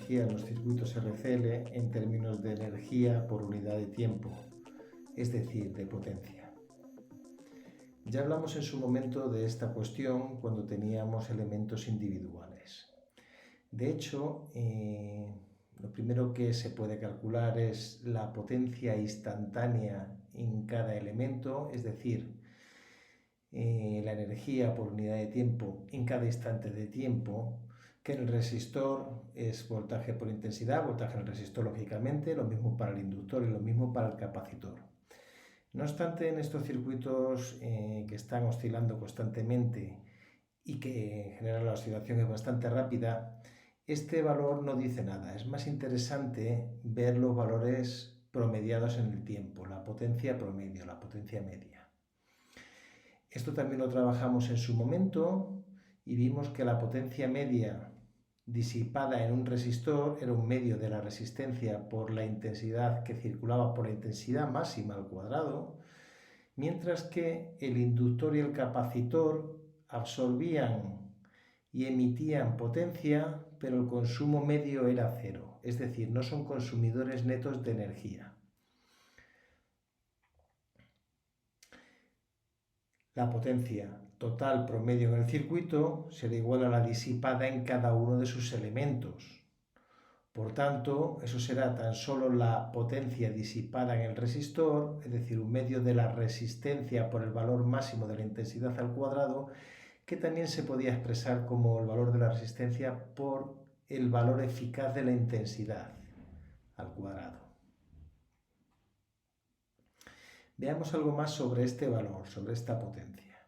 energía en los circuitos RCL en términos de energía por unidad de tiempo, es decir, de potencia. Ya hablamos en su momento de esta cuestión cuando teníamos elementos individuales. De hecho, lo primero que se puede calcular es la potencia instantánea en cada elemento, es decir, la energía por unidad de tiempo en cada instante de tiempo, que en el resistor es voltaje por intensidad, voltaje en el resistor lógicamente, lo mismo para el inductor y lo mismo para el capacitor. No obstante, en estos circuitos que están oscilando constantemente y que en general la oscilación es bastante rápida, este valor no dice nada. Es más interesante ver los valores promediados en el tiempo, la potencia promedio, la potencia media. Esto también lo trabajamos en su momento y vimos que la potencia media disipada en un resistor era un medio de la resistencia por la intensidad que circulaba por la intensidad máxima al cuadrado, mientras que el inductor y el capacitor absorbían y emitían potencia, pero el consumo medio era cero, es decir, no son consumidores netos de energía. La potencia total promedio en el circuito será igual a la disipada en cada uno de sus elementos. Por tanto, eso será tan solo la potencia disipada en el resistor, es decir, un medio de la resistencia por el valor máximo de la intensidad al cuadrado, que también se podía expresar como el valor de la resistencia por el valor eficaz de la intensidad al cuadrado. Veamos algo más sobre este valor, sobre esta potencia.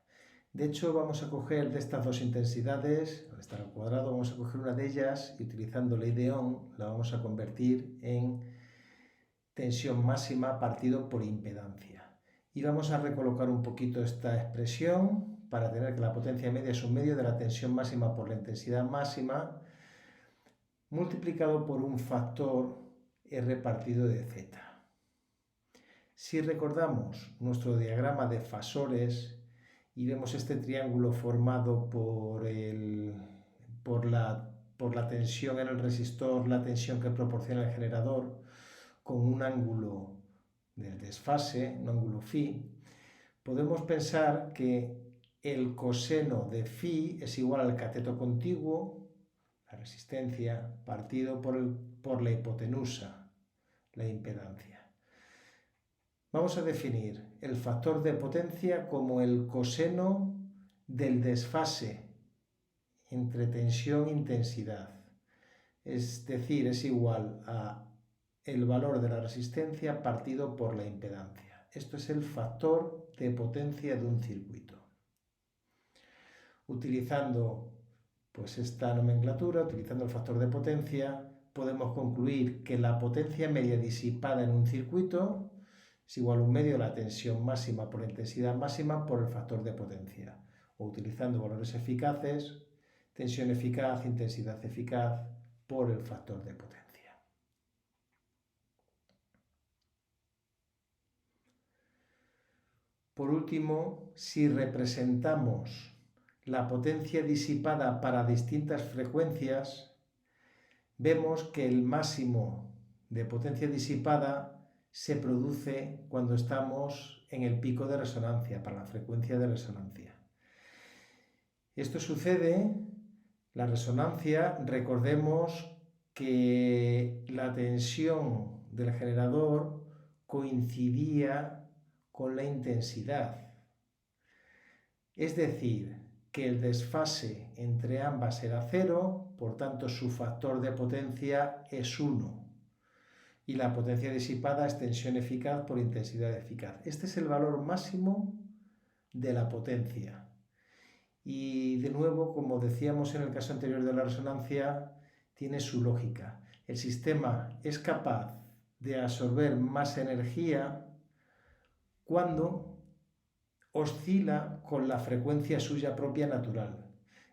De hecho, vamos a coger de estas dos intensidades, al estar al cuadrado, vamos a coger una de ellas y utilizando ley de Ohm la vamos a convertir en tensión máxima partido por impedancia. Y vamos a recolocar un poquito esta expresión para tener que la potencia media es un medio de la tensión máxima por la intensidad máxima multiplicado por un factor R partido de Z. Si recordamos nuestro diagrama de fasores y vemos este triángulo formado por la tensión en el resistor, la tensión que proporciona el generador, con un ángulo del desfase, un ángulo phi, podemos pensar que el coseno de phi es igual al cateto contiguo, la resistencia, partido por la hipotenusa, la impedancia. Vamos a definir el factor de potencia como el coseno del desfase entre tensión e intensidad. Es decir, es igual a el valor de la resistencia partido por la impedancia. Esto es el factor de potencia de un circuito. Utilizando pues esta nomenclatura, utilizando el factor de potencia, podemos concluir que la potencia media disipada en un circuito es igual a un medio de la tensión máxima por la intensidad máxima por el factor de potencia. O utilizando valores eficaces, tensión eficaz, intensidad eficaz por el factor de potencia. Por último, si representamos la potencia disipada para distintas frecuencias, vemos que el máximo de potencia disipada se produce cuando estamos en el pico de resonancia, para la frecuencia de resonancia. Esto sucede, la resonancia, recordemos que la tensión del generador coincidía con la intensidad. Es decir, que el desfase entre ambas era 0, por tanto su factor de potencia es 1. Y la potencia disipada es tensión eficaz por intensidad eficaz. Este es el valor máximo de la potencia. Y de nuevo, como decíamos en el caso anterior de la resonancia, tiene su lógica. El sistema es capaz de absorber más energía cuando oscila con la frecuencia suya propia natural.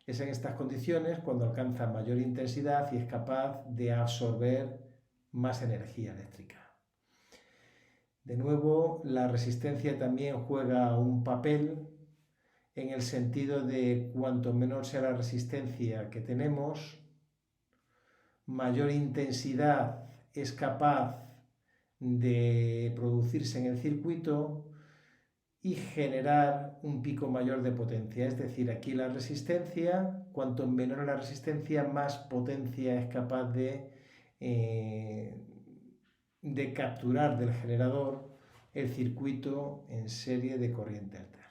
Es en estas condiciones cuando alcanza mayor intensidad y es capaz de absorber más energía eléctrica. De nuevo, la resistencia también juega un papel en el sentido de cuanto menor sea la resistencia que tenemos, mayor intensidad es capaz de producirse en el circuito y generar un pico mayor de potencia. Es decir, aquí la resistencia, cuanto menor la resistencia, más potencia es capaz de capturar del generador el circuito en serie de corriente alterna.